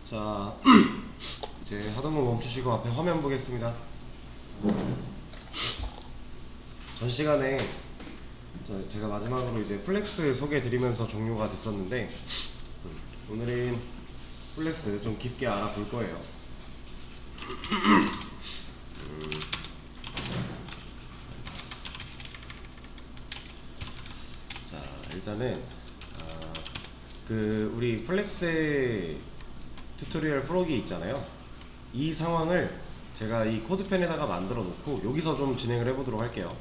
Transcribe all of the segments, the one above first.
자, 이제 하던 거 멈추시고 앞에 화면 보겠습니다. 전 시간에 제가 마지막으로 이제 플렉스 소개해 드리면서 종료가 됐었는데, 오늘은 플렉스 좀 깊게 알아볼 거예요. 자, 일단은 우리 플렉스의 튜토리얼 프로기 있잖아요. 이 상황을 제가 이 코드펜에다가 만들어 놓고 여기서 좀 진행을 해보도록 할게요.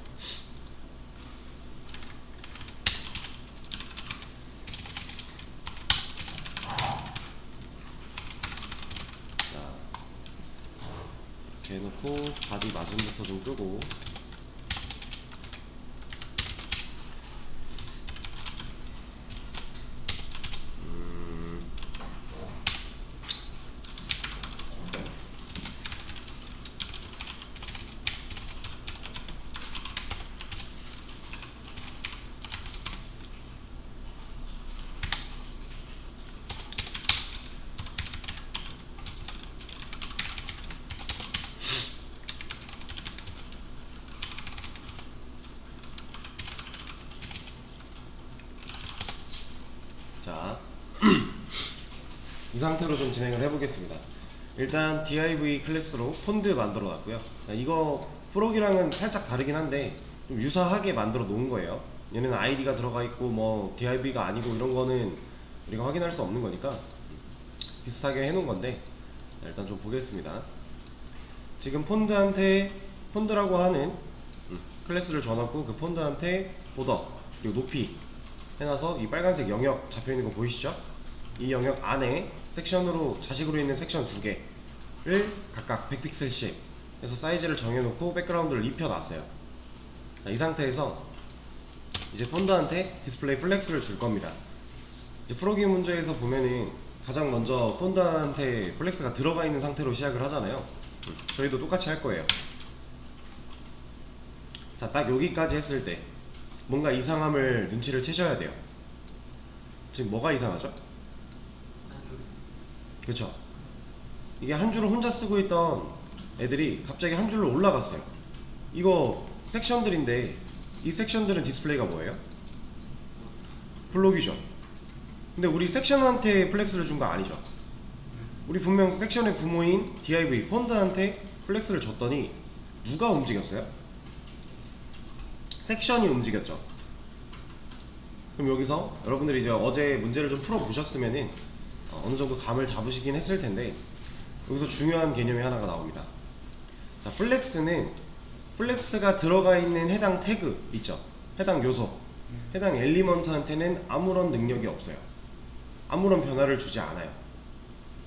자, 이렇게 해놓고 바디 마진부터 좀 끄고, 자, 이 상태로 좀 진행을 해보겠습니다. 일단 div 클래스로 폰드 만들어 놨고요. 이거 프로기랑은 살짝 다르긴 한데 좀 유사하게 만들어 놓은 거예요. 얘는 id가 들어가 있고 뭐 div가 아니고 이런 거는 우리가 확인할 수 없는 거니까 비슷하게 해놓은 건데, 일단 좀 보겠습니다. 지금 폰드라고 하는 클래스를 줘놨고, 그 폰드한테 보더 그리고 높이 해놔서 이 빨간색 영역 잡혀있는 거 보이시죠? 이 영역 안에 섹션으로 자식으로 있는 섹션 두 개를 각각 100픽셀씩 해서 사이즈를 정해놓고 백그라운드를 입혀놨어요. 이 상태에서 이제 폰드한테 디스플레이 플렉스를 줄 겁니다. 이제 프로기 문제에서 보면은 가장 먼저 폰드한테 플렉스가 들어가 있는 상태로 시작을 하잖아요. 저희도 똑같이 할 거예요. 자, 딱 여기까지 했을 때 뭔가 이상함을 눈치를 채셔야 돼요. 지금 뭐가 이상하죠? 그렇죠? 이게 한 줄을 혼자 쓰고 있던 애들이 갑자기 한 줄로 올라갔어요. 이거 섹션들인데 이 섹션들은 디스플레이가 뭐예요? 블록이죠. 근데 우리 섹션한테 플렉스를 준 거 아니죠? 우리 분명 섹션의 부모인 div 폰드한테 플렉스를 줬더니 누가 움직였어요? 섹션이 움직였죠. 그럼 여기서 여러분들이 이제 어제 문제를 좀 풀어보셨으면은 어느 정도 감을 잡으시긴 했을 텐데, 여기서 중요한 개념이 하나가 나옵니다. 자, 플렉스가 들어가 있는 해당 태그 있죠? 해당 요소, 해당 엘리먼트한테는 아무런 능력이 없어요. 아무런 변화를 주지 않아요.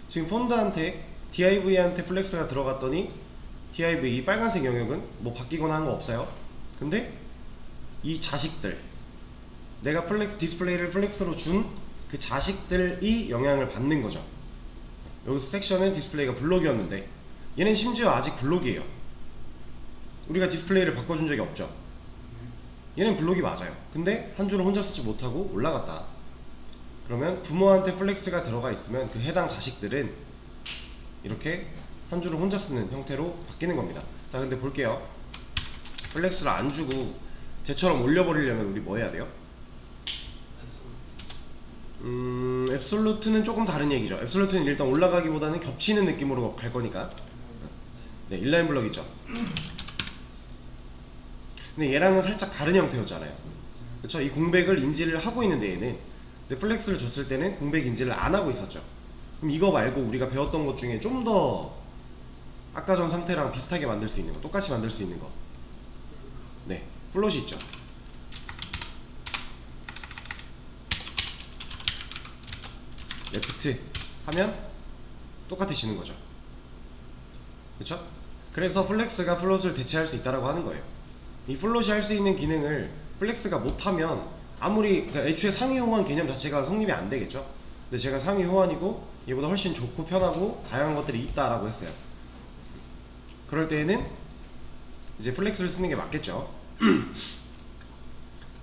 지금 폰드한테 div한테 플렉스가 들어갔더니 div 이 빨간색 영역은 뭐 바뀌거나 한 거 없어요. 근데 이 자식들, 내가 디스플레이를 플렉스로 준 그 자식들이 영향을 받는 거죠. 여기서 섹션은 디스플레이가 블록이었는데 얘는 심지어 아직 블록이에요. 우리가 디스플레이를 바꿔준 적이 없죠. 얘는 블록이 맞아요. 근데 한 줄을 혼자 쓰지 못하고 올라갔다. 그러면 부모한테 플렉스가 들어가 있으면 그 해당 자식들은 이렇게 한 줄을 혼자 쓰는 형태로 바뀌는 겁니다. 자, 근데 볼게요. 플렉스를 안 주고 쟤처럼 올려버리려면 우리 뭐 해야 돼요? 앱솔루트는 조금 다른 얘기죠. 앱솔루트는 일단 올라가기보다는 겹치는 느낌으로 갈 거니까. 네, 인라인 블럭 있죠. 근데 얘랑은 살짝 다른 형태였잖아요. 그쵸? 이 공백을 인지를 하고 있는데 얘는, 근데 플렉스를 줬을 때는 공백 인지를 안 하고 있었죠. 그럼 이거 말고 우리가 배웠던 것 중에 좀 더 아까 전 상태랑 비슷하게 만들 수 있는 거, 똑같이 만들 수 있는 거, 네, 플롯이 있죠. 레프트 하면 똑같아지는 거죠. 그쵸? 그래서 플렉스가 플롯을 대체할 수 있다고 하는 거예요. 이 플롯이 할 수 있는 기능을 플렉스가 못하면 아무리, 그러니까 애초에 상위 호환 개념 자체가 성립이 안 되겠죠. 근데 제가 상위 호환이고 얘보다 훨씬 좋고 편하고 다양한 것들이 있다라고 했어요. 그럴 때에는 이제 플렉스를 쓰는 게 맞겠죠.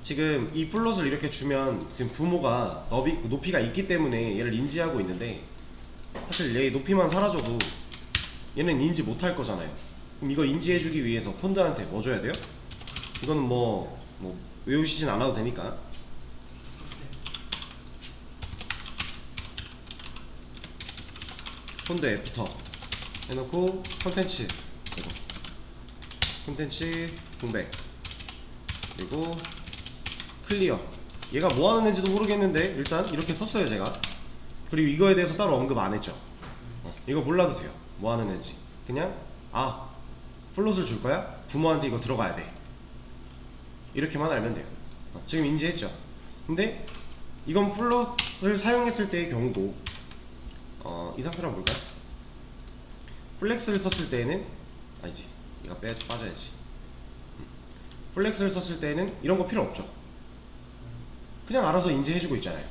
지금 이 플롯을 이렇게 주면 지금 부모가 높이가 있기 때문에 얘를 인지하고 있는데, 사실 얘 높이만 사라져도 얘는 인지 못할 거잖아요. 그럼 이거 인지해주기 위해서 폰드한테 뭐 줘야 돼요? 이거는 뭐 외우시진 않아도 되니까 폰드 애프터 해놓고 컨텐츠 이거 컨텐츠 공백 그리고 클리어. 얘가 뭐 하는 애인지도 모르겠는데 일단 이렇게 썼어요 제가. 그리고 이거에 대해서 따로 언급 안 했죠. 이거 몰라도 돼요. 뭐 하는 애인지. 그냥 플롯을 줄 거야? 부모한테 이거 들어가야 돼. 이렇게만 알면 돼요. 지금 인지했죠. 근데 이건 플롯을 사용했을 때의 경우도 이 상태로 한번 볼까요? 플렉스를 썼을 때에는 아니지, 얘가 빠져야지. 플렉스를 썼을 때에는 이런 거 필요 없죠. 그냥 알아서 인지해주고 있잖아요.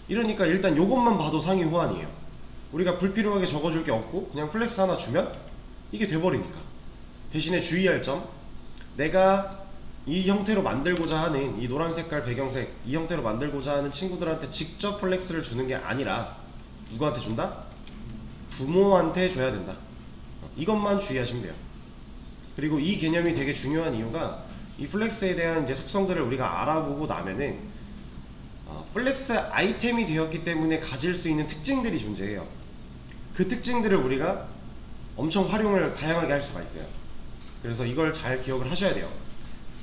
이러니까 일단 요것만 봐도 상위 호환이에요. 우리가 불필요하게 적어줄 게 없고 그냥 플렉스 하나 주면 이게 돼버리니까. 대신에 주의할 점, 내가 이 형태로 만들고자 하는 이 노란 색깔 배경색 이 형태로 만들고자 하는 친구들한테 직접 플렉스를 주는 게 아니라 누구한테 준다? 부모한테 줘야 된다. 이것만 주의하시면 돼요. 그리고 이 개념이 되게 중요한 이유가 이 플렉스에 대한 이제 속성들을 우리가 알아보고 나면은 플렉스 아이템이 되었기 때문에 가질 수 있는 특징들이 존재해요. 그 특징들을 우리가 엄청 활용을 다양하게 할 수가 있어요. 그래서 이걸 잘 기억을 하셔야 돼요.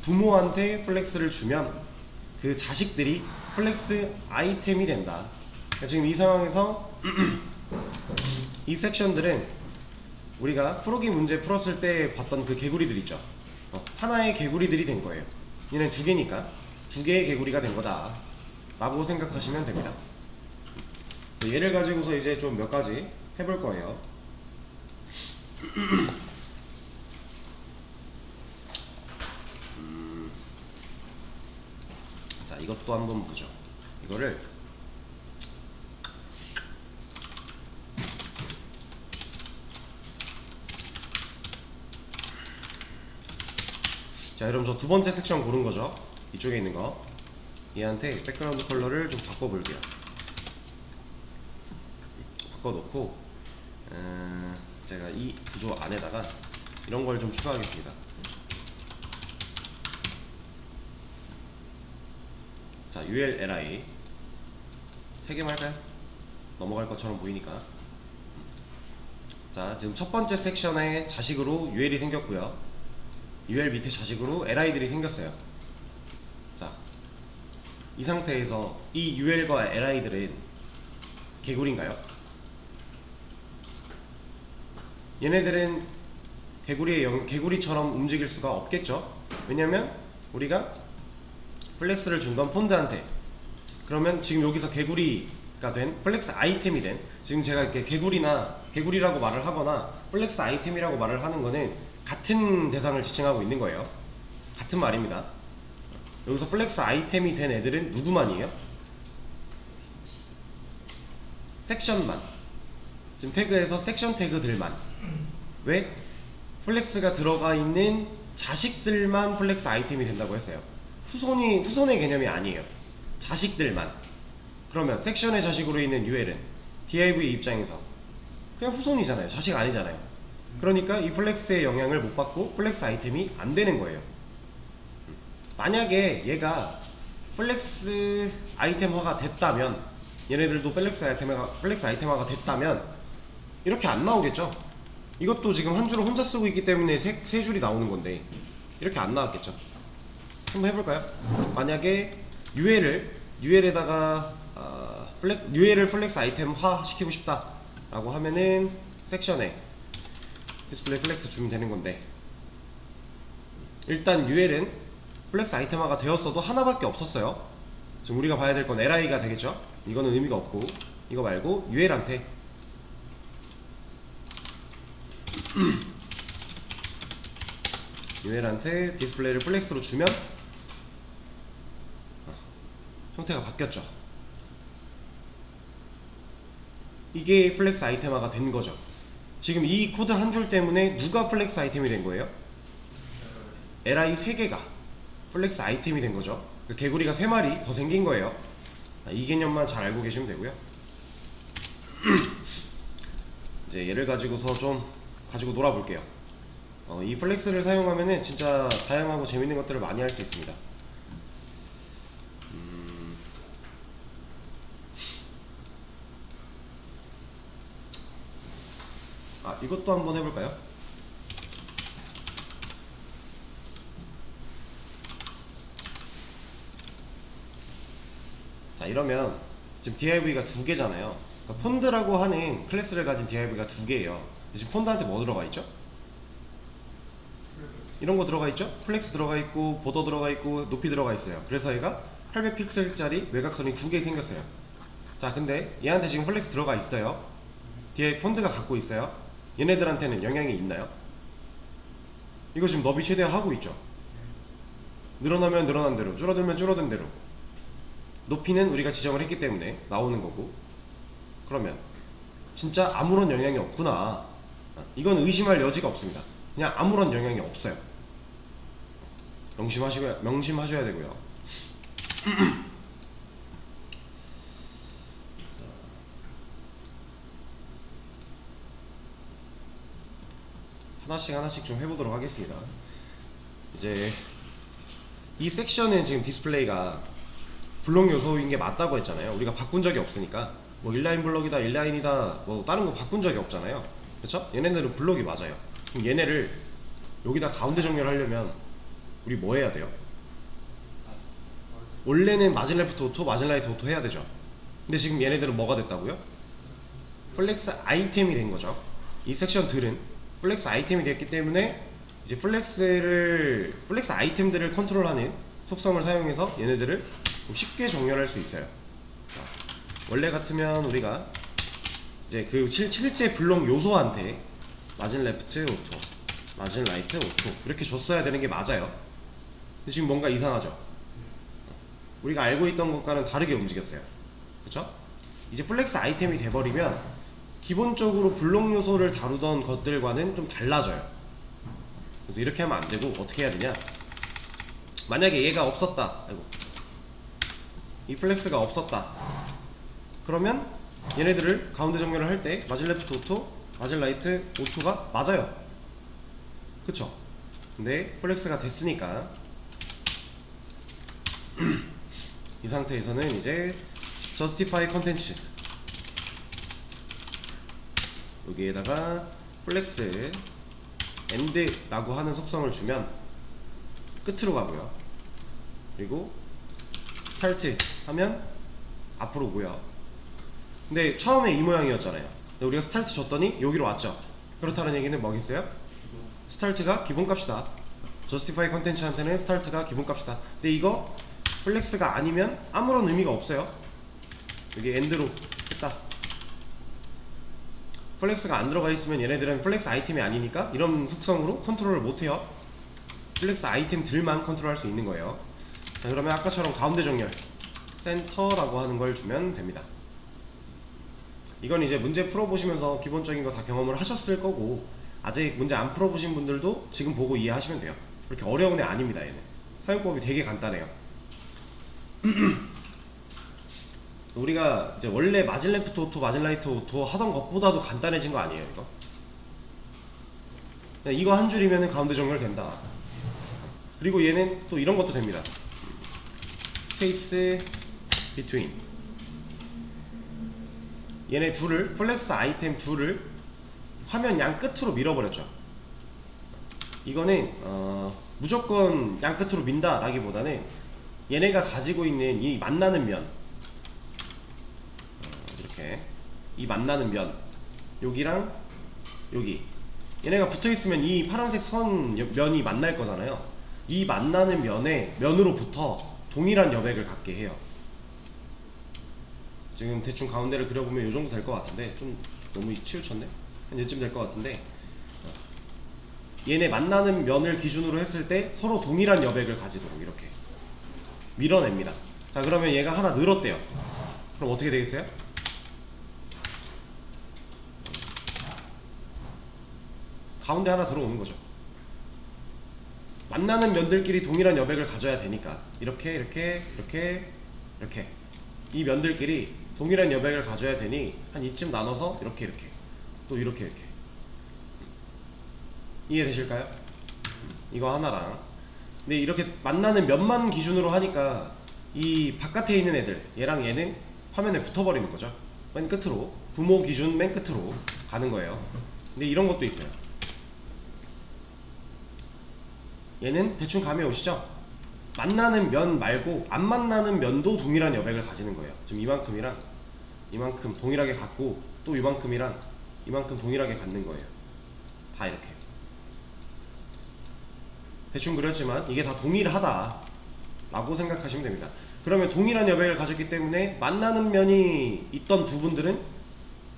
부모한테 플렉스를 주면 그 자식들이 플렉스 아이템이 된다. 그러니까 지금 이 상황에서 이 섹션들은 우리가 프로기 문제 풀었을 때 봤던 그 개구리들 있죠. 하나의 개구리들이 된 거예요. 얘는 두 개니까 두 개의 개구리가 된 거다 라고 생각하시면 됩니다. 얘를 가지고서 이제 좀 몇 가지 해볼 거예요. 자, 이것도 한번 보죠. 이거를 자, 여러분 저 두 번째 섹션 고른 거죠. 이쪽에 있는 거. 얘한테 백그라운드 컬러를 좀 바꿔볼게요. 바꿔놓고 제가 이 구조 안에다가 이런 걸 좀 추가하겠습니다. 자, ULLI 3개만 할까요? 넘어갈 것처럼 보이니까. 자, 지금 첫 번째 섹션에 자식으로 UL이 생겼고요. UL 밑에 자식으로 LI들이 생겼어요. 자, 이 상태에서 이 UL과 LI들은 개구리인가요? 얘네들은 개구리처럼 움직일 수가 없겠죠. 왜냐면 우리가 플렉스를 준 건 폰드한테. 그러면 지금 여기서 개구리가 된 플렉스 아이템이 된, 지금 제가 이렇게 개구리라고 말을 하거나 플렉스 아이템이라고 말을 하는 거는 같은 대상을 지칭하고 있는 거예요. 같은 말입니다. 여기서 플렉스 아이템이 된 애들은 누구만이에요? 섹션만. 지금 태그에서 섹션 태그들만. 왜? 플렉스가 들어가 있는 자식들만 플렉스 아이템이 된다고 했어요. 후손의 개념이 아니에요. 자식들만. 그러면 섹션의 자식으로 있는 UL은 DIV 입장에서 그냥 후손이잖아요. 자식 아니잖아요. 그러니까 이 플렉스의 영향을 못 받고 플렉스 아이템이 안 되는 거예요. 만약에 얘가 플렉스 아이템화가 됐다면, 얘네들도 플렉스 아이템화가 됐다면 이렇게 안 나오겠죠. 이것도 지금 한 줄을 혼자 쓰고 있기 때문에 세 줄이 나오는 건데 이렇게 안 나왔겠죠. 한번 해볼까요? 만약에 UL에다가 UL을 플렉스 아이템화 시키고 싶다 라고 하면은 섹션에 디스플레이 플렉스 주면 되는 건데, 일단 UL은 플렉스 아이템화가 되었어도 하나밖에 없었어요. 지금 우리가 봐야 될 건 LI가 되겠죠. 이거는 의미가 없고, 이거 말고 UL한테 UL한테 디스플레이를 플렉스로 주면 형태가 바뀌었죠. 이게 플렉스 아이템화가 된 거죠. 지금 이 코드 한 줄 때문에 누가 플렉스 아이템이 된 거예요? LI 3개가 플렉스 아이템이 된 거죠. 개구리가 3마리 더 생긴 거예요. 이 개념만 잘 알고 계시면 되고요. 이제 얘를 가지고서 좀 가지고 놀아볼게요. 이 플렉스를 사용하면은 진짜 다양하고 재밌는 것들을 많이 할 수 있습니다. 이것도 한번 해볼까요? 자, 이러면 지금 DIV가 두 개잖아요. 그러니까 폰드라고 하는 클래스를 가진 DIV가 두 개예요. 지금 폰드한테 뭐 들어가 있죠? 이런 거 들어가 있죠? 플렉스 들어가 있고 보더 들어가 있고 높이 들어가 있어요. 그래서 얘가 800픽셀짜리 외곽선이 두 개 생겼어요. 자, 근데 얘한테 지금 플렉스 들어가 있어요. 뒤에 폰드가 갖고 있어요. 얘네들한테는 영향이 있나요? 이거 지금 너비 최대화하고 있죠. 늘어나면 늘어난 대로, 줄어들면 줄어든 대로. 높이는 우리가 지정을 했기 때문에 나오는 거고. 그러면 진짜 아무런 영향이 없구나. 이건 의심할 여지가 없습니다. 그냥 아무런 영향이 없어요. 명심하셔야 되고요. 하나씩 좀 해보도록 하겠습니다. 이제 이 섹션은 지금 디스플레이가 블록 요소인 게 맞다고 했잖아요. 우리가 바꾼 적이 없으니까 뭐 인라인 블록이다 인라인이다 뭐 다른 거 바꾼 적이 없잖아요. 그렇죠? 얘네들은 블록이 맞아요. 그럼 얘네를 여기다 가운데 정렬하려면 우리 뭐 해야 돼요? 원래는 마진 레프트 오토 마진 라이트 오토 해야 되죠. 근데 지금 얘네들은 뭐가 됐다고요? 플렉스 아이템이 된 거죠. 이 섹션들은 플렉스 아이템이 됐기 때문에 이제 플렉스 아이템들을 컨트롤하는 속성을 사용해서 얘네들을 쉽게 정렬할 수 있어요. 원래 같으면 우리가 이제 그 실제 블록 요소한테 마진 레프트 오토, 마진 라이트 오토 이렇게 줬어야 되는 게 맞아요. 근데 지금 뭔가 이상하죠? 우리가 알고 있던 것과는 다르게 움직였어요. 그렇죠? 이제 플렉스 아이템이 돼버리면 기본적으로 블록 요소를 다루던 것들과는 좀 달라져요. 그래서 이렇게 하면 안 되고 어떻게 해야 되냐? 만약에 얘가 없었다. 이 플렉스가 없었다. 그러면 얘네들을 가운데 정렬을 할 때 마진 레프트 오토, 마진 라이트 오토가 맞아요. 그쵸? 근데 플렉스가 됐으니까 이 상태에서는 이제 justify 컨텐츠 여기에다가 플렉스 end라고 하는 속성을 주면 끝으로 가고요. 그리고 start 하면 앞으로 오고요. 근데 처음에 이 모양이었잖아요. 근데 우리가 start 줬더니 여기로 왔죠. 그렇다는 얘기는 뭐겠어요? start가 기본값이다. justify 컨텐츠한테는 start가 기본값이다. 근데 이거 플렉스가 아니면 아무런 의미가 없어요. 여기 end로 했다. 플렉스가 안 들어가 있으면 얘네들은 플렉스 아이템이 아니니까 이런 속성으로 컨트롤을 못해요. 플렉스 아이템들만 컨트롤할 수 있는 거예요. 자, 그러면 아까처럼 가운데 정렬 센터라고 하는 걸 주면 됩니다. 이건 이제 문제 풀어보시면서 기본적인 거 다 경험을 하셨을 거고 아직 문제 안 풀어보신 분들도 지금 보고 이해하시면 돼요. 그렇게 어려운 애 아닙니다. 얘는 사용법이 되게 간단해요. 우리가 이제 원래 마진 레프트 오토, 마진 라이트 오토 하던 것보다도 간단해진 거 아니에요, 이거? 이거 한 줄이면 가운데 정렬 된다. 그리고 얘는 또 이런 것도 됩니다. 스페이스 비트윈. 얘네 둘을, 플렉스 아이템 둘을 화면 양 끝으로 밀어버렸죠. 이거는 무조건 양 끝으로 민다 라기보다는 얘네가 가지고 있는 이 만나는 면, 이렇게 이 만나는 면 여기랑 여기 얘네가 붙어있으면 이 파란색 선 면이 만날 거잖아요. 이 만나는 면으로부터 동일한 여백을 갖게 해요. 지금 대충 가운데를 그려보면 이 정도 될 것 같은데 좀 너무 치우쳤네? 한 이쯤 될 것 같은데 얘네 만나는 면을 기준으로 했을 때 서로 동일한 여백을 가지도록 이렇게 밀어냅니다. 자, 그러면 얘가 하나 늘었대요. 그럼 어떻게 되겠어요? 가운데 하나 들어오는 거죠. 만나는 면들끼리 동일한 여백을 가져야 되니까 이렇게 이 면들끼리 동일한 여백을 가져야 되니 한 이쯤 나눠서 이렇게 또 이렇게 이해되실까요? 이거 하나랑. 근데 이렇게 만나는 면만 기준으로 하니까 이 바깥에 있는 애들, 얘랑 얘는 화면에 붙어버리는 거죠. 맨 끝으로, 부모 기준 맨 끝으로 가는 거예요. 근데 이런 것도 있어요. 얘는 대충 감이 오시죠? 만나는 면 말고 안 만나는 면도 동일한 여백을 가지는 거예요. 지금 이만큼이랑 이만큼 동일하게 갖고, 또 이만큼이랑 이만큼 동일하게 갖는 거예요. 다 이렇게 대충 그렸지만 이게 다 동일하다 라고 생각하시면 됩니다. 그러면 동일한 여백을 가졌기 때문에 만나는 면이 있던 부분들은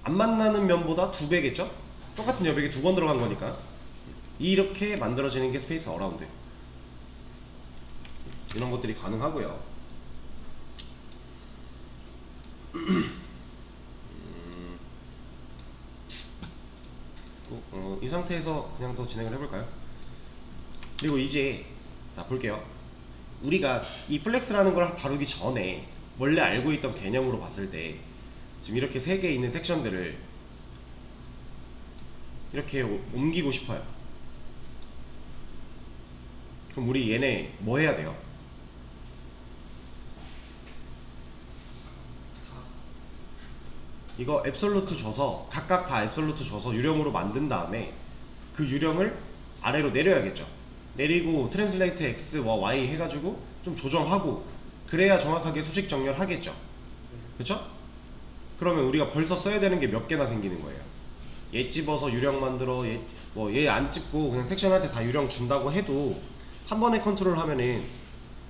안 만나는 면보다 2배겠죠? 똑같은 여백이 2번 들어간 거니까. 이렇게 만들어지는 게 스페이스 어라운드. 이런 것들이 가능하고요. 이 상태에서 그냥 더 진행을 해볼까요? 그리고 이제 자 볼게요. 우리가 이 플렉스라는 걸 다루기 전에 원래 알고 있던 개념으로 봤을 때 지금 이렇게 3개 있는 섹션들을 이렇게 옮기고 싶어요. 그럼 우리 얘네 뭐 해야 돼요? 이거 앱솔루트 줘서 각각 다 앱솔루트 줘서 유령으로 만든 다음에 그 유령을 아래로 내려야겠죠. 내리고 트랜슬레이트 X, Y 해가지고 좀 조정하고 그래야 정확하게 수직 정렬하겠죠. 그렇죠? 그러면 우리가 벌써 써야 되는 게 몇 개나 생기는 거예요. 얘 집어서 유령 만들어, 얘 안 집고 그냥 섹션한테 다 유령 준다고 해도 한 번에 컨트롤 하면은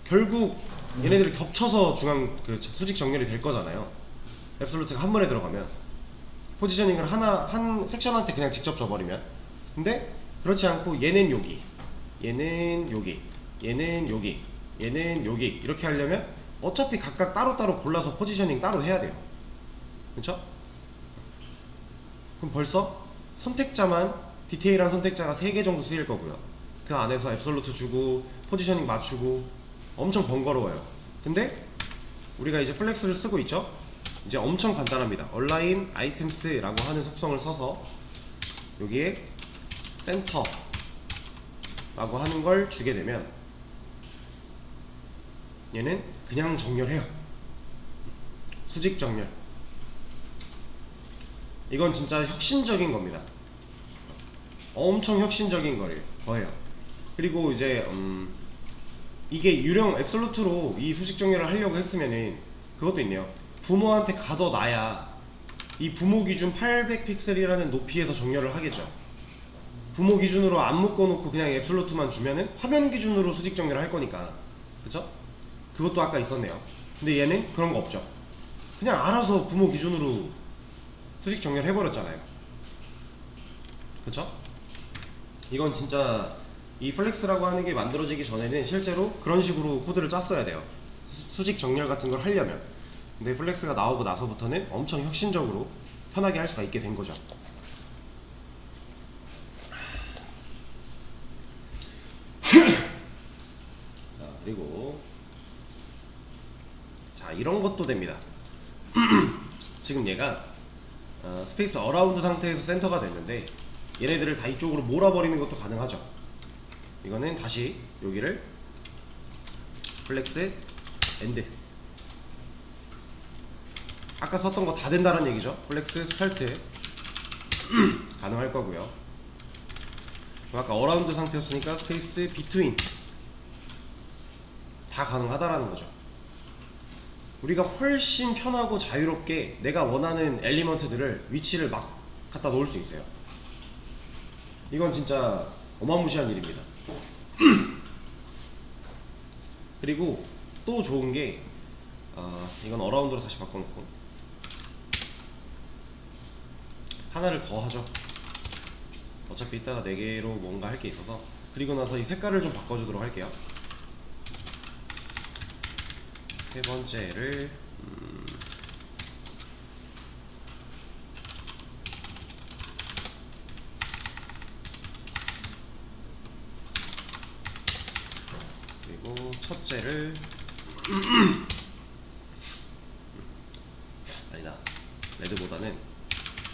결국 얘네들이 겹쳐서 중앙 그 수직 정렬이 될 거잖아요. 앱솔루트가 한 번에 들어가면 포지셔닝을 한 섹션한테 그냥 직접 줘버리면. 근데 그렇지 않고 얘는 여기, 얘는 여기, 얘는 여기, 얘는 여기 이렇게 하려면 어차피 각각 따로따로 골라서 포지셔닝 따로 해야 돼요. 그쵸? 그럼 벌써 선택자만 디테일한 선택자가 3개 정도 쓰일 거고요. 그 안에서 앱솔루트 주고 포지셔닝 맞추고 엄청 번거로워요. 근데 우리가 이제 플렉스를 쓰고 있죠? 이제 엄청 간단합니다. 얼라인 아이템스 라고 하는 속성을 써서 여기에 센터 라고 하는 걸 주게 되면 얘는 그냥 정렬해요. 수직 정렬. 이건 진짜 혁신적인 겁니다. 엄청 혁신적인 거예요. 그리고 이제 이게 유령 앱솔루트로 이 수직 정렬을 하려고 했으면은 그것도 있네요. 부모한테 가둬놔야 이 부모 기준 800픽셀이라는 높이에서 정렬을 하겠죠. 부모 기준으로 안 묶어놓고 그냥 앱솔루트만 주면은 화면 기준으로 수직 정렬을 할 거니까. 그쵸? 그것도 아까 있었네요. 근데 얘는 그런 거 없죠. 그냥 알아서 부모 기준으로 수직 정렬 해버렸잖아요. 그쵸? 이건 진짜 이 플렉스라고 하는 게 만들어지기 전에는 실제로 그런 식으로 코드를 짰어야 돼요. 수직 정렬 같은 걸 하려면. 근데 플렉스가 나오고 나서부터는 엄청 혁신적으로 편하게 할 수가 있게 된 거죠. 자, 그리고 자, 이런 것도 됩니다. 지금 얘가 스페이스 어라운드 상태에서 센터가 됐는데 얘네들을 다 이쪽으로 몰아버리는 것도 가능하죠. 이거는 다시 여기를 플렉스 엔드, 아까 썼던 거 다 된다는 얘기죠. 플렉스 스타트 가능할 거고요. 아까 어라운드 상태였으니까 스페이스 비트윈 다 가능하다라는 거죠. 우리가 훨씬 편하고 자유롭게 내가 원하는 엘리먼트들을 위치를 막 갖다 놓을 수 있어요. 이건 진짜 어마무시한 일입니다. 그리고 또 좋은 게 이건 어라운드로 다시 바꿔놓고 하나를 더 하죠. 어차피 이따가 4개로 뭔가 할 게 있어서. 그리고 나서 이 색깔을 좀 바꿔주도록 할게요. 세 번째를 그리고 첫째를 아니다, 레드보다는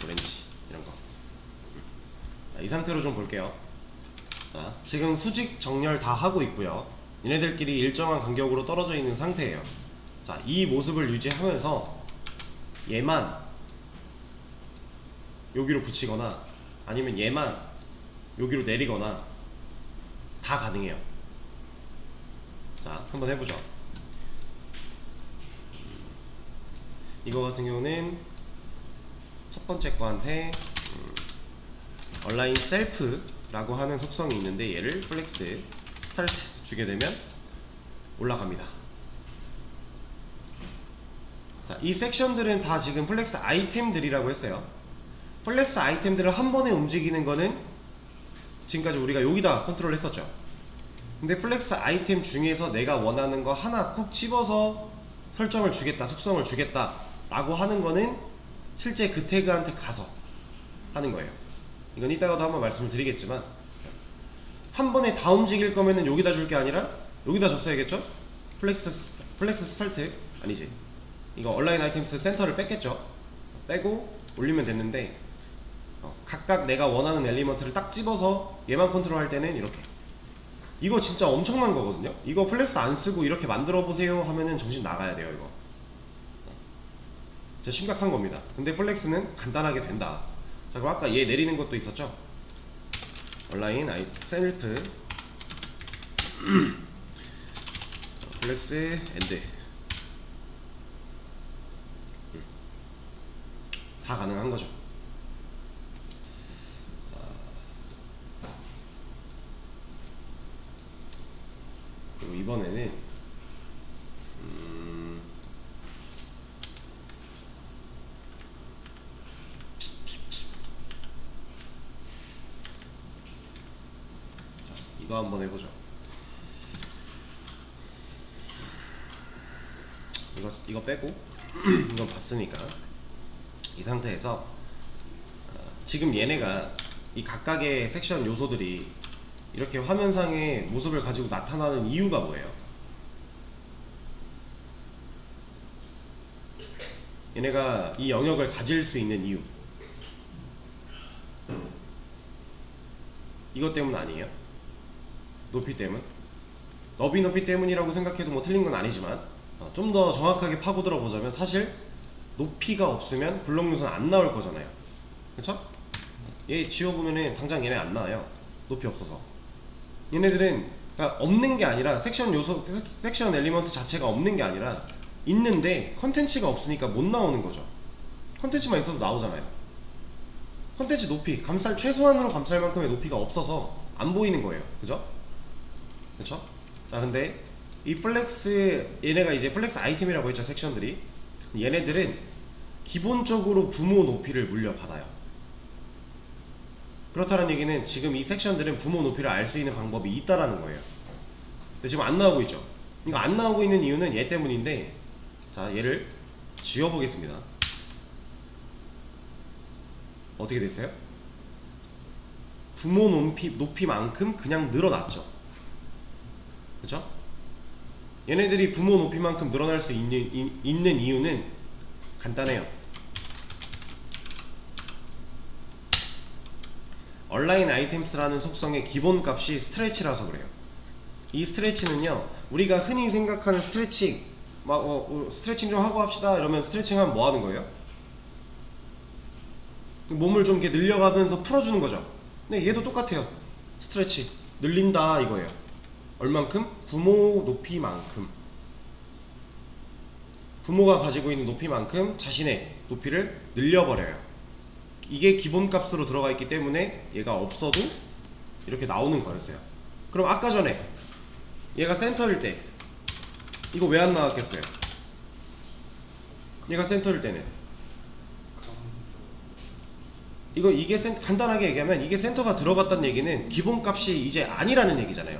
오렌지 이런거. 자, 이 상태로 좀 볼게요. 자, 지금 수직 정렬 다 하고 있고요. 얘네들끼리 일정한 간격으로 떨어져 있는 상태예요. 자, 이 모습을 유지하면서 얘만 여기로 붙이거나 아니면 얘만 여기로 내리거나 다 가능해요. 자, 한번 해보죠. 이거 같은 경우는 첫 번째 거한테 얼라인 셀프라고 하는 속성이 있는데 얘를 플렉스 스타트 주게 되면 올라갑니다. 자, 이 섹션들은 다 지금 플렉스 아이템들이라고 했어요. 플렉스 아이템들을 한 번에 움직이는 거는 지금까지 우리가 여기다 컨트롤 했었죠. 근데 플렉스 아이템 중에서 내가 원하는 거 하나 콕 집어서 설정을 주겠다, 속성을 주겠다 라고 하는 거는 실제 그 태그한테 가서 하는 거예요. 이건 이따가도 한번 말씀을 드리겠지만, 한 번에 다 움직일 거면은 여기다 줄 게 아니라 여기다 줬어야겠죠? 플렉스 스타트 아니지, 이거 얼라인 아이템스 센터를 뺐겠죠? 빼고 올리면 됐는데, 각각 내가 원하는 엘리먼트를 딱 집어서 얘만 컨트롤 할 때는 이렇게. 이거 진짜 엄청난 거거든요. 이거 플렉스 안 쓰고 이렇게 만들어 보세요 하면은 정신 나가야 돼요. 이거 진짜 심각한 겁니다. 근데 플렉스는 간단하게 된다. 자, 그럼 아까 얘 내리는 것도 있었죠? 얼라인 셀프 플렉스 엔드 다 가능한 거죠. 그리고 이번에는 이거 한번 해보죠. 이거 빼고 이건 봤으니까 이 상태에서 지금 얘네가 이 각각의 섹션 요소들이 이렇게 화면상의 모습을 가지고 나타나는 이유가 뭐예요? 얘네가 이 영역을 가질 수 있는 이유, 이것 때문 아니에요? 높이 때문? 높이 때문이라고 생각해도 뭐 틀린 건 아니지만, 좀 더 정확하게 파고 들어보자면 사실 높이가 없으면 블록 요소는 안 나올 거잖아요. 그쵸? 얘 지워보면은 당장 얘네 안 나와요. 높이 없어서. 얘네들은 그러니까 없는 게 아니라 섹션 요소, 섹션 엘리먼트 자체가 없는 게 아니라 있는데 컨텐츠가 없으니까 못 나오는 거죠. 컨텐츠만 있어도 나오잖아요. 컨텐츠 높이, 최소한으로 감쌀 만큼의 높이가 없어서 안 보이는 거예요. 그죠? 그쵸? 자, 근데 이 플렉스, 얘네가 이제 플렉스 아이템이라고 했죠, 섹션들이. 얘네들은 기본적으로 부모 높이를 물려받아요. 그렇다는 얘기는 지금 이 섹션들은 부모 높이를 알 수 있는 방법이 있다라는 거예요. 근데 지금 안 나오고 있죠. 이거 안 나오고 있는 이유는 얘 때문인데, 자, 얘를 지워보겠습니다. 어떻게 됐어요? 부모 높이만큼 그냥 늘어났죠. 그쵸? 얘네들이 부모 높이만큼 늘어날 수 있는 이유는 간단해요. 얼라인 아이템스라는 속성의 기본값이 스트레치라서 그래요. 이 스트레치는요, 우리가 흔히 생각하는 스트레칭, 스트레칭 좀 하고 합시다 이러면 스트레칭 하면 뭐 하는 거예요? 몸을 좀 이렇게 늘려가면서 풀어주는 거죠. 근데 얘도 똑같아요. 스트레치 늘린다 이거예요. 얼만큼? 부모 높이만큼. 부모가 가지고 있는 높이만큼 자신의 높이를 늘려버려요. 이게 기본값으로 들어가 있기 때문에 얘가 없어도 이렇게 나오는 거였어요. 그럼 아까 전에 얘가 센터일 때 이거 왜 안 나왔겠어요? 얘가 센터일 때는 이게 간단하게 얘기하면 이게 센터가 들어갔다는 얘기는 기본값이 이제 아니라는 얘기잖아요.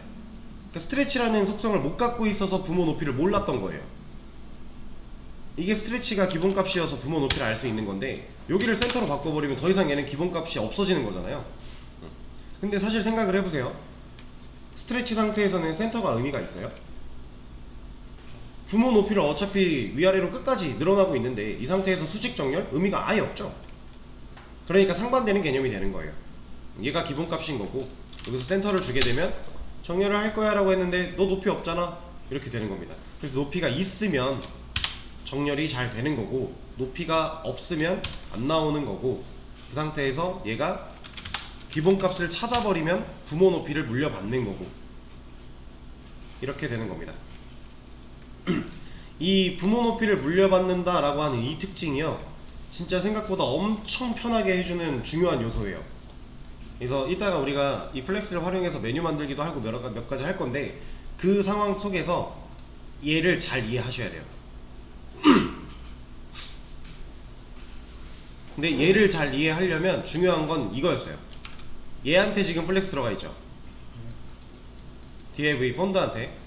그러니까 스트레치라는 속성을 못 갖고 있어서 부모 높이를 몰랐던 거예요. 이게 스트레치가 기본값이어서 부모 높이를 알 수 있는 건데, 여기를 센터로 바꿔버리면 더 이상 얘는 기본값이 없어지는 거잖아요. 근데 사실 생각을 해보세요. 스트레치 상태에서는 센터가 의미가 있어요? 부모 높이를 어차피 위아래로 끝까지 늘어나고 있는데 이 상태에서 수직 정렬? 의미가 아예 없죠. 그러니까 상반되는 개념이 되는 거예요. 얘가 기본값인 거고, 여기서 센터를 주게 되면 정렬을 할 거야 라고 했는데 너 높이 없잖아, 이렇게 되는 겁니다. 그래서 높이가 있으면 정렬이 잘 되는 거고, 높이가 없으면 안 나오는 거고, 그 상태에서 얘가 기본값을 찾아버리면 부모 높이를 물려받는 거고, 이렇게 되는 겁니다. 이 부모 높이를 물려받는다 라고 하는 이 특징이요, 진짜 생각보다 엄청 편하게 해주는 중요한 요소예요. 그래서 이따가 우리가 이 플렉스를 활용해서 메뉴 만들기도 하고 몇 가지 할 건데, 그 상황 속에서 얘를 잘 이해하셔야 돼요. 근데 얘를 잘 이해하려면 중요한 건 이거였어요. 얘한테 지금 플렉스 들어가 있죠. DAV 펀드한테.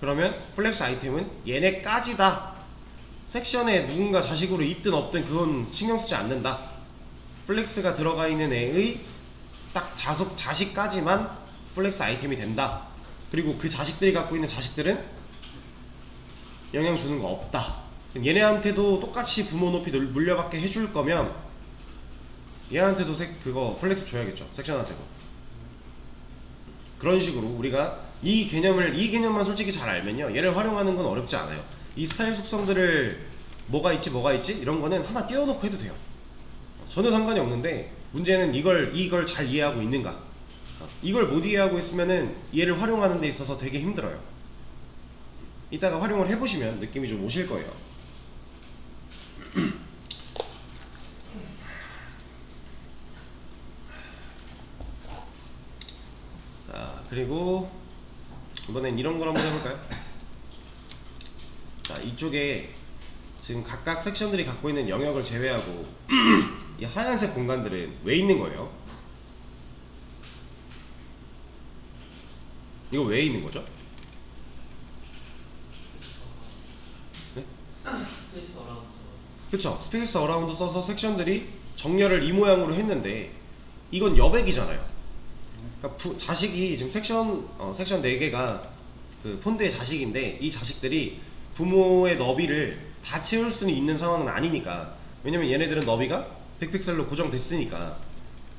그러면 플렉스 아이템은 얘네까지다. 섹션에 누군가 자식으로 있든 없든 그건 신경 쓰지 않는다. 플렉스가 들어가 있는 애의 딱 자식까지만 플렉스 아이템이 된다. 그리고 그 자식들이 갖고 있는 자식들은 영향 주는 거 없다. 얘네한테도 똑같이 부모 높이 물려받게 해줄 거면 얘한테도 그거 플렉스 줘야겠죠. 섹션한테도. 그런 식으로 우리가 이 개념만 솔직히 잘 알면요, 얘를 활용하는 건 어렵지 않아요. 이 스타일 속성들을 뭐가 있지 이런 거는 하나 띄워놓고 해도 돼요. 전혀 상관이 없는데, 문제는 이걸 잘 이해하고 있는가. 이걸 못 이해하고 있으면은 얘를 활용하는 데 있어서 되게 힘들어요. 이따가 활용을 해보시면 느낌이 좀 오실 거예요. 자, 그리고 이번엔 이런 걸 한번 해볼까요? 자, 이쪽에 지금 각각 섹션들이 갖고 있는 영역을 제외하고 이 하얀색 공간들은 왜 있는 거예요? 이거 왜 있는 거죠? 네? 그쵸, 스페이스 어라운드 써서 섹션들이 정렬을 이 모양으로 했는데, 이건 여백이잖아요. 그러니까 자식이 지금 섹션 4개가 그 폰드의 자식인데, 이 자식들이 부모의 너비를 다 채울 수는 있는 상황은 아니니까. 왜냐면 얘네들은 너비가 100픽셀로 고정됐으니까.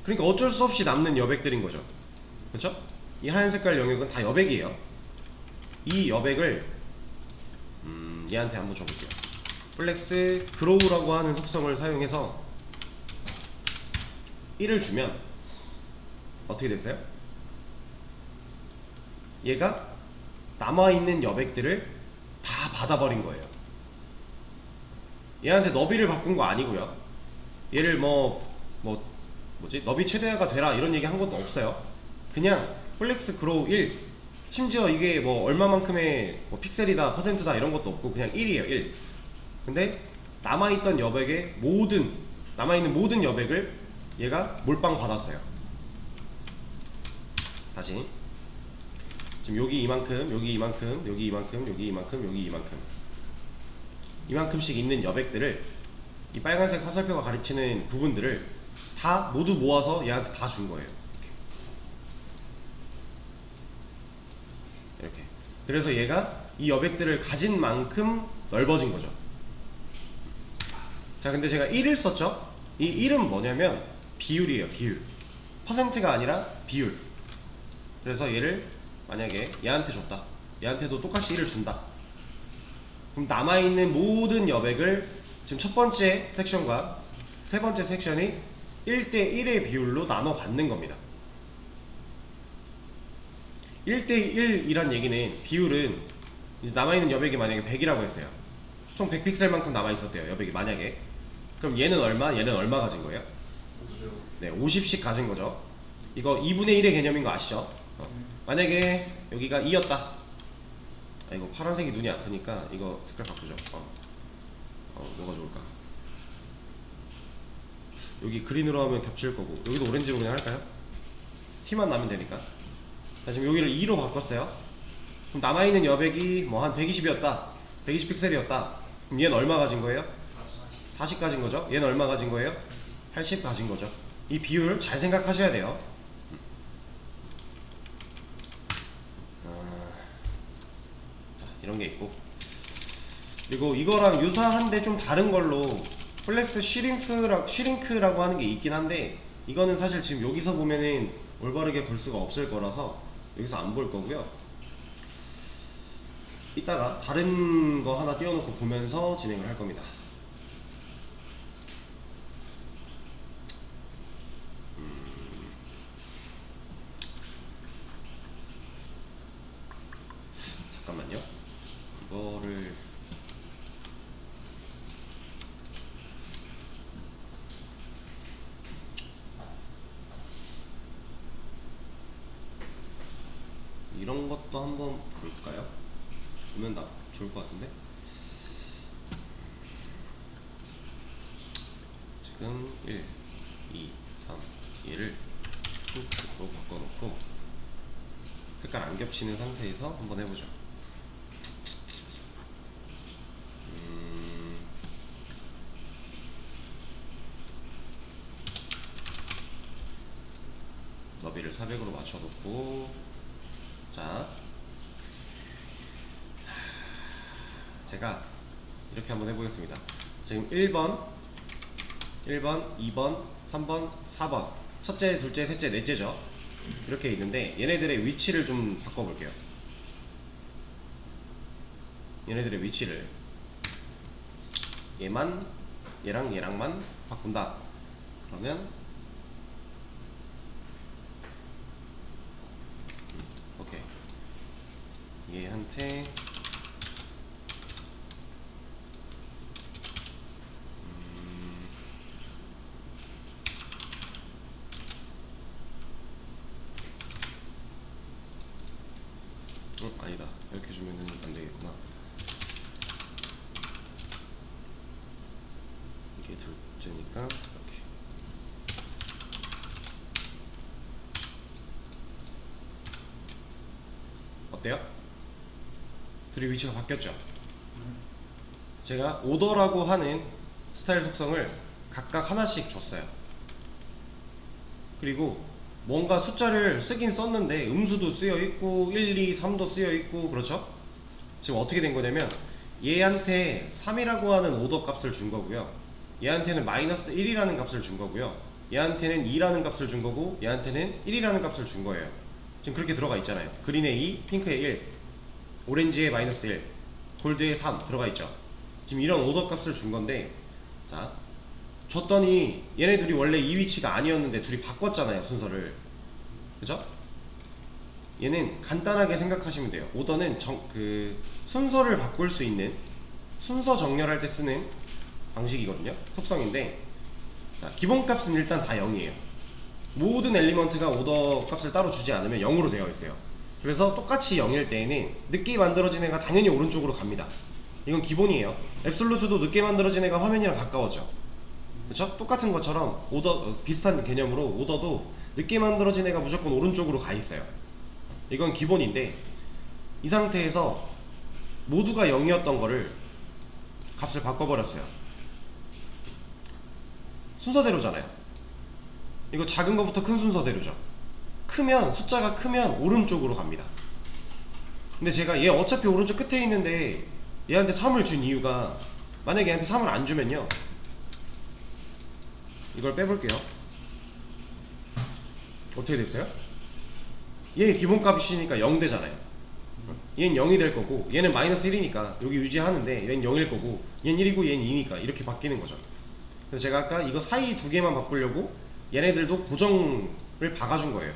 그러니까 어쩔 수 없이 남는 여백들인 거죠. 그렇죠? 이 하얀 색깔 영역은 다 여백이에요. 이 여백을 얘한테 한번 줘볼게요. 플렉스 그로우라고 하는 속성을 사용해서 1을 주면 어떻게 됐어요? 얘가 남아있는 여백들을 다 받아버린 거예요. 얘한테 너비를 바꾼 거 아니고요. 얘를 뭐지? 너비 최대화가 되라 이런 얘기 한 것도 없어요. 그냥 플렉스 그로우 1, 심지어 이게 뭐 얼마만큼의 뭐 픽셀이다, 퍼센트다 이런 것도 없고 그냥 1이에요. 1. 근데 남아있는 모든 여백을 얘가 몰빵 받았어요. 다시. 지금 여기 이만큼, 여기 이만큼, 여기 이만큼, 여기 이만큼, 여기 이만큼, 이만큼씩 있는 여백들을, 이 빨간색 화살표가 가리치는 부분들을 다 모두 모아서 얘한테 다 준 거예요. 이렇게. 그래서 얘가 이 여백들을 가진 만큼 넓어진 거죠. 자, 근데 제가 1을 썼죠? 이 1은 뭐냐면 비율이에요. 비율. 퍼센트가 아니라 비율. 그래서 얘를 만약에 얘한테 줬다. 얘한테도 똑같이 1을 준다. 그럼 남아있는 모든 여백을 지금 첫 번째 섹션과 세 번째 섹션이 1대1의 비율로 나눠 갖는 겁니다. 1대1이란 얘기는, 비율은 이제 남아있는 여백이 만약에 100이라고 했어요. 총 100픽셀만큼 남아있었대요, 여백이. 만약에. 그럼 얘는 얼마? 얘는 얼마 가진 거예요? 50. 네, 50씩 가진 거죠. 이거 2분의 1의 개념인 거 아시죠? 만약에 여기가 2였다. 아, 이거 파란색이 눈이 아프니까 이거 색깔 바꾸죠. 뭐가 좋을까? 여기 그린으로 하면 겹칠 거고, 여기도 오렌지로 그냥 할까요? 티만 나면 되니까. 자, 지금 여기를 2로 바꿨어요. 그럼 남아있는 여백이 뭐 한 120이었다. 120 픽셀이었다. 그럼 얘는 얼마 가진 거예요? 40 가진 거죠. 얘는 얼마 가진 거예요? 80 가진 거죠. 이 비율 잘 생각하셔야 돼요. 자, 이런 게 있고, 그리고 이거랑 유사한데 좀 다른 걸로 플렉스 쉬링크라고 하는 게 있긴 한데, 이거는 사실 지금 여기서 보면은 올바르게 볼 수가 없을 거라서 여기서 안 볼 거고요. 이따가 다른 거 하나 띄워놓고 보면서 진행을 할 겁니다. 잠깐만요. 이거를 이런 것도 한번 볼까요? 보면 다 좋을 것 같은데. 지금 1, 2, 3, 1을 핑크로 바꿔놓고 색깔 안 겹치는 상태에서 한번 해보죠. 너비를 400으로 맞춰놓고, 자, 제가 이렇게 한번 해보겠습니다. 지금 1번, 2번, 3번, 4번 첫째, 둘째, 셋째, 넷째죠. 이렇게 있는데 얘네들의 위치를 좀 바꿔볼게요. 얘네들의 위치를 얘랑 얘랑만 바꾼다. 그러면 오케이. 얘한테 아니다. 이렇게 주면은 안 되겠구나. 이게 둘째니까 이렇게. 어때요? 둘이 위치가 바뀌었죠? 제가 오더라고 하는 스타일 속성을 각각 하나씩 줬어요. 그리고 뭔가 숫자를 쓰긴 썼는데 음수도 쓰여있고 1, 2, 3도 쓰여있고 그렇죠? 지금 어떻게 된 거냐면 얘한테 3이라고 하는 오더 값을 준 거고요. 얘한테는 마이너스 1이라는 값을 준 거고요. 얘한테는 2라는 값을 준 거고 얘한테는 1이라는 값을 준 거예요. 지금 그렇게 들어가 있잖아요. 그린에 2, 핑크에 1, 오렌지에 마이너스 1, 골드에 3 들어가 있죠. 지금 이런 오더 값을 준 건데, 자, 줬더니 얘네 둘이 원래 이 위치가 아니었는데 둘이 바꿨잖아요, 순서를. 그죠? 얘는 간단하게 생각하시면 돼요. 오더는 순서를 바꿀 수 있는, 순서 정렬할 때 쓰는 방식이거든요. 속성인데, 자, 기본값은 일단 다 0이에요. 모든 엘리먼트가 오더 값을 따로 주지 않으면 0으로 되어 있어요. 그래서 똑같이 0일 때에는 늦게 만들어진 애가 당연히 오른쪽으로 갑니다. 이건 기본이에요. 앱솔루트도 늦게 만들어진 애가 화면이랑 가까워져. 그쵸? 똑같은 것처럼 비슷한 개념으로 오더도 늦게 만들어진 애가 무조건 오른쪽으로 가 있어요. 이건 기본인데, 이 상태에서 모두가 0이었던 거를 값을 바꿔버렸어요. 순서대로잖아요. 이거 작은 거부터 큰 순서대로죠. 숫자가 크면 오른쪽으로 갑니다. 근데 제가 얘 어차피 오른쪽 끝에 있는데 얘한테 3을 준 이유가, 만약에 얘한테 3을 안 주면요, 이걸 빼볼게요. 어떻게 됐어요? 얘 기본값이니까 0 되잖아요. 얘는 0이 될 거고 얘는 마이너스 1이니까 여기 유지하는데 얘는 0일 거고 얘는 1이고 얘는 2니까 이렇게 바뀌는 거죠. 그래서 제가 아까 이거 사이 두 개만 바꾸려고 얘네들도 고정을 박아준 거예요.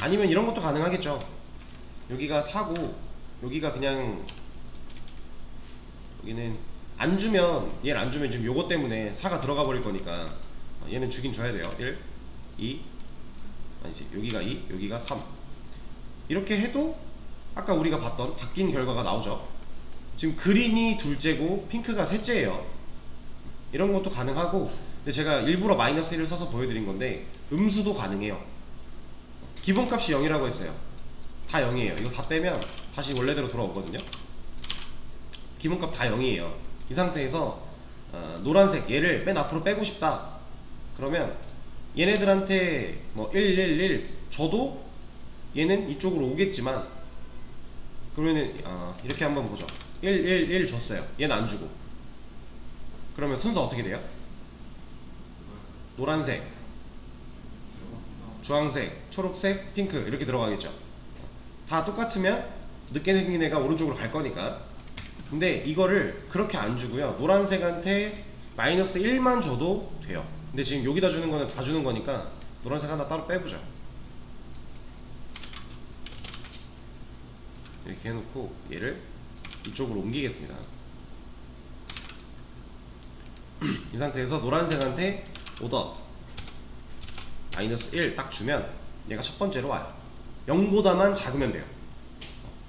아니면 이런 것도 가능하겠죠. 여기가 4고 여기가 그냥, 여기는 안 주면, 얘를 안 주면 지금 요거 때문에 4가 들어가 버릴 거니까 얘는 주긴 줘야 돼요. 1, 2, 아니지, 여기가 2, 여기가 3. 이렇게 해도 아까 우리가 봤던 바뀐 결과가 나오죠. 지금 그린이 둘째고 핑크가 셋째예요. 이런 것도 가능하고, 근데 제가 일부러 마이너스 1을 써서 보여드린 건데 음수도 가능해요. 기본값이 0이라고 했어요. 다 0이에요. 이거 다 빼면 다시 원래대로 돌아오거든요. 기본값 다 0이에요. 이 상태에서 노란색 얘를 맨 앞으로 빼고 싶다. 그러면 얘네들한테 뭐 1, 1, 1 줘도 얘는 이쪽으로 오겠지만, 그러면은 이렇게 한번 보죠. 1, 1, 1 줬어요. 얘는 안 주고. 그러면 순서 어떻게 돼요? 노란색, 주황색, 초록색, 핑크 이렇게 들어가겠죠. 다 똑같으면 늦게 생긴 애가 오른쪽으로 갈 거니까. 근데 이거를 그렇게 안 주고요, 노란색한테 마이너스 1만 줘도 돼요. 근데 지금 여기다 주는 거는 다 주는 거니까 노란색 하나 따로 빼보죠. 이렇게 해놓고 얘를 이쪽으로 옮기겠습니다. 이 상태에서 노란색한테 오더 마이너스 1 딱 주면 얘가 첫 번째로 와요. 0보다만 작으면 돼요.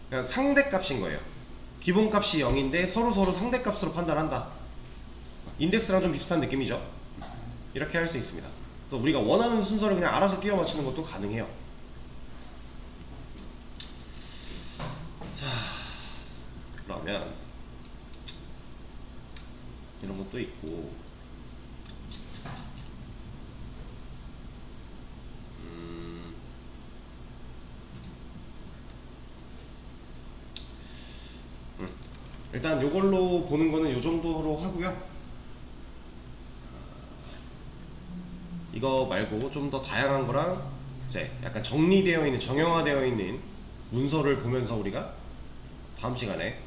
그냥 상대값인 거예요. 기본값이 0인데 서로 상대값으로 판단한다. 인덱스랑 좀 비슷한 느낌이죠. 이렇게 할 수 있습니다. 그래서 우리가 원하는 순서를 그냥 알아서 끼워 맞추는 것도 가능해요. 자, 그러면 이런 것도 있고, 일단 요걸로 보는 거는 요 정도로 하고요. 이거 말고 좀 더 다양한 거랑 이제 약간 정리되어 있는, 정형화되어 있는 문서를 보면서 우리가 다음 시간에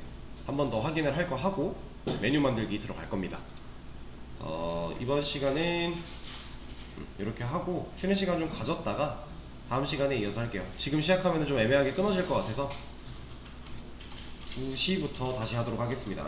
한 번 더 확인을 할 거 하고 메뉴 만들기 들어갈 겁니다. 이번 시간은 이렇게 하고 쉬는 시간 좀 가졌다가 다음 시간에 이어서 할게요. 지금 시작하면 좀 애매하게 끊어질 것 같아서 2시부터 다시 하도록 하겠습니다.